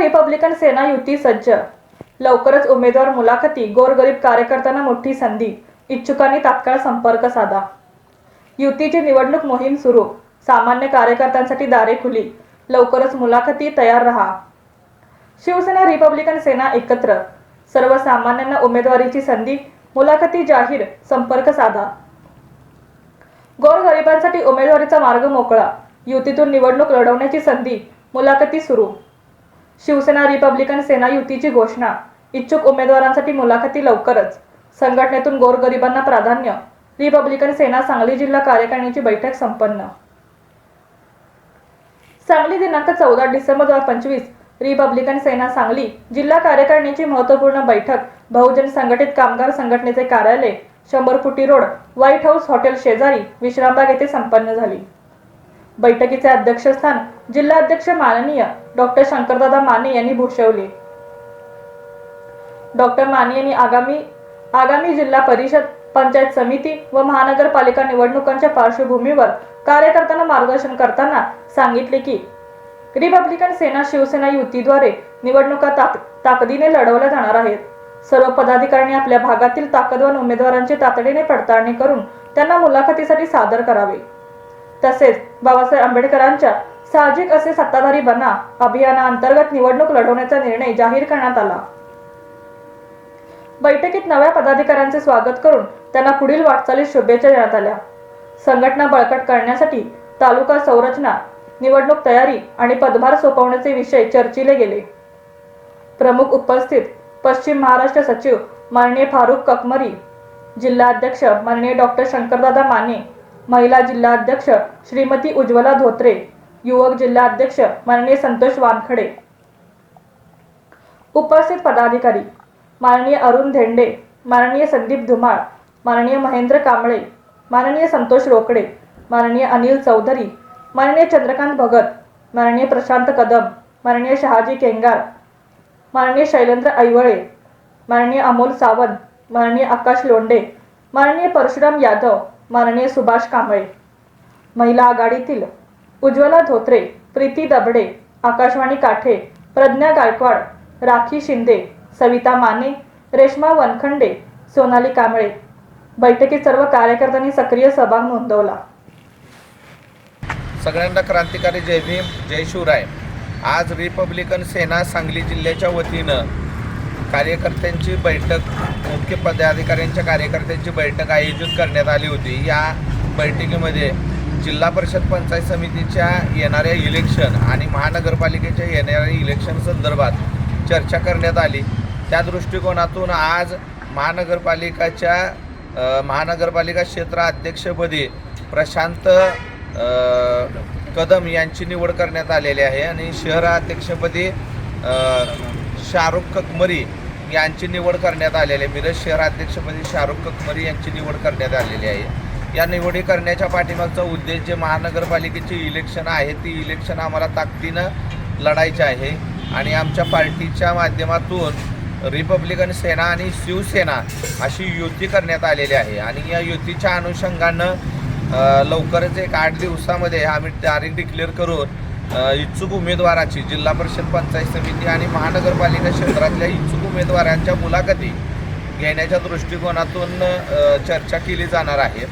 Republican सेना युती सज्ज। लवकरच उमेदवार मुलाखती, गोरगरीब कार्यकर्त्यांना मोठी संधी, इच्छुकांनी तात्काळ संपर्क साधा। युतीची निवडणूक मोहीम सुरू, सामान्य कार्यकर्त्यांसाठी दारे खुली, लवकरच मुलाखती, तयार रहा। शिवसेना रिपब्लिकन सेना एकत्र, सर्वसामान्यांना उमेदवारीची संधी, मुलाखती जाहीर, संपर्क साधा। गोरगरिबांसाठी उमेदवारीचा मार्ग मोकळा, युतीतून निवडणूक लढवण्याची संधी, मुलाखती सुरू। शिवसेना रिपब्लिकन सेना युतीची घोषणा, इच्छुक उमेदवारांसाठी मुलाखती लवकरच, संघटनेतून गोरगरिबांना प्राधान्य। रिपब्लिकन सेना सांगली जिल्हा कार्यकारिणीची बैठक संपन्न। सांगली दिनांक 14 डिसेंबर 2025 रिपब्लिकन सेना सांगली जिल्हा कार्यकारिणीची महत्त्वपूर्ण बैठक बहुजन संघटित कामगार संघटनेचे कार्यालय 100 फुटी रोड, व्हाईट हाऊस हॉटेल शेजारी, विश्रामबाग येथे संपन्न झाली। बैठकीचे अध्यक्षस्थान जिल्हाध्यक्ष माननीय डॉक्टर शंकरदादा माने यांनी भूषवले। डॉक्टर माने यांनी आगामी जिल्हा परिषद, पंचायत समिती व महानगरपालिका निवडणुकांच्या पार्श्वभूमीवर कार्यकर्त्यांना मार्गदर्शन करताना सांगितले की रिपब्लिकन सेना शिवसेना युतीद्वारे निवडणुका ताकदीने लढवल्या जाणार आहेत। सर्व पदाधिकाऱ्यांनी आपल्या भागातील ताकदवान उमेदवारांची तातडीने पडताळणी करून त्यांना मुलाखतीसाठी सादर करावे। तसेच बाबासाहेब आंबेडकरांच्या साहजिक असे सत्ताधारी बना अभियानाअंतर्गत निवडणूक लढवण्याचा निर्णय जाहीर करण्यात आला। बैठकीत नव्या पदाधिकाऱ्यांचे स्वागत करून त्यांना पुढील वाटचालीस शुभेच्छा देण्यात आल्या। संघटना बळकट करण्यासाठी तालुका संरचना, निवडणूक तयारी आणि पदभार सोपवण्याचे विषय चर्चिले गेले। प्रमुख उपस्थित पश्चिम महाराष्ट्र सचिव माननीय फारुख ककमरी, जिल्हा अध्यक्ष माननीय डॉक्टर शंकरदादा माने, महिला जिल्हा अध्यक्ष श्रीमती उज्ज्वला धोत्रे, युवक जिल्हा अध्यक्ष माननीय संतोष वानखडे। उपस्थित पदाधिकारी माननीय अरुण धेंडे, माननीय संदीप धुमाळ, माननीय महेंद्र कांबळे, माननीय संतोष रोकडे, माननीय अनिल चौधरी, माननीय चंद्रकांत भगत, माननीय प्रशांत कदम, माननीय शहाजी केंगार, माननीय शैलेंद्र ऐवळे, माननीय अमोल सावंत, माननीय आकाश लोंढे, माननीय परशुराम यादव, माननीय सुभाष कांबळे। महिला आघाडीतील उज्ज्वला धोत्रे, प्रीती दबडे, आकाशवाणी काठे, प्रज्ञा गायकवाड, राखी शिंदे, सविता माने, रेश्मा वनखंडे, सोनाली कांबळे। बैठकीत सर्व कार्यकर्त्यांनी सक्रिय सहभाग नोंदवला। सगळ्यांना क्रांतिकारी जय भीम, जय शिवराय। आज रिपब्लिकन सेना सांगली जिल्ह्याच्या वतीनं कार्यकर्त्यांची बैठक, मुख्य पदाधिकाऱ्यांच्या कार्यकर्त्यांची बैठक आयोजित करण्यात आली होती। या बैठकीमध्ये जिल्हा परिषद, पंचायत समितीच्या येणाऱ्या इलेक्शन आणि महानगरपालिकेच्या येणाऱ्या इलेक्शन संदर्भात चर्चा करण्यात आली। त्या दृष्टिकोनातून आज महानगरपालिका क्षेत्र अध्यक्षपदी प्रशांत कदम यांची निवड करण्यात आलेली आहे आणि शहराध्यक्षपदी शाहरुख ककमरी यांची निवड करण्यात आलेली आहे। मिरज शहराध्यक्षपदी शाहरुख ककमरी यांची निवड करण्यात आलेली आहे। या निवडी करण्याच्या पाठीमागचा उद्देश जे महानगरपालिकेची इलेक्शन आहे ती इलेक्शन आम्हाला ताकदीनं लढायचे आहे आणि आमच्या पार्टीच्या माध्यमातून रिपब्लिकन सेना आणि शिवसेना अशी युती करण्यात आलेली आहे आणि या युतीच्या अनुषंगानं लवकरच एक 8 दिवसामध्ये आम्ही तारीख डिक्लेअर करून इच्छुक उमेदवाराची जिल्हा परिषद, पंचायत समिती आणि महानगरपालिका क्षेत्रातल्या इच्छुक उमेदवारांच्या मुलाखती घेण्याच्या दृष्टिकोनातून चर्चा केली जाणार आहे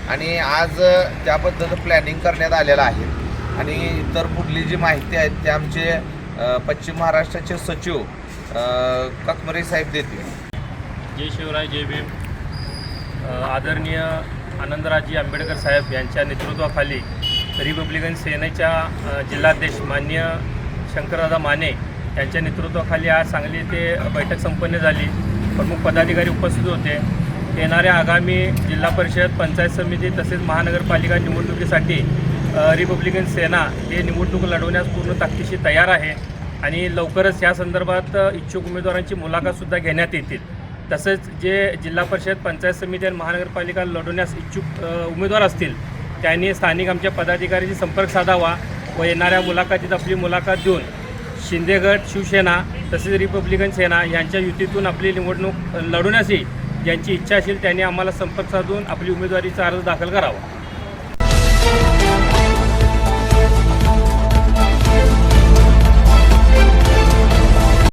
आणि आज त्याबद्दल प्लॅनिंग करण्यात आलेलं आहे आणि इतर पुढली जी माहिती आहे ते आमचे पश्चिम महाराष्ट्राचे सचिव ककमरे साहेब देतील। जय शिवराय, जय भीम। आदरणीय आनंदराजी आंबेडकर साहेब यांच्या नेतृत्वाखाली रिपब्लिकन सेनेच्या जिल्हाध्यक्ष माननीय शंकरदादा माने यांच्या नेतृत्वाखाली आज सांगली येथे बैठक संपन्न झाली। प्रमुख पदाधिकारी उपस्थित होते। येणाऱ्या आगामी जिल्हा परिषद, पंचायत समिती तसेच महानगरपालिका निवडणुकीसाठी रिपब्लिकन सेना हे निवडणूक लढवण्यास पूर्ण ताकदीशी तयार आहे आणि लवकरच या संदर्भात इच्छुक उमेदवारांची मुलाखतसुद्धा घेण्यात येतील। तसेच जे जिल्हा परिषद, पंचायत समिती आणि महानगरपालिका लढवण्यास इच्छुक उमेदवार असतील त्यांनी स्थानिक आमच्या पदाधिकाऱ्यांशी संपर्क साधावा व येणाऱ्या मुलाखतीत आपली मुलाखत देऊन शिंदेगड, शिवसेना तसेच रिपब्लिकन सेना यांच्या युतीतून आपली निवडणूक लढवण्याची ज्यांची इच्छा असेल त्यांनी आम्हाला संपर्क साधून आपली उमेदवारीचा अर्ज दाखल करावा।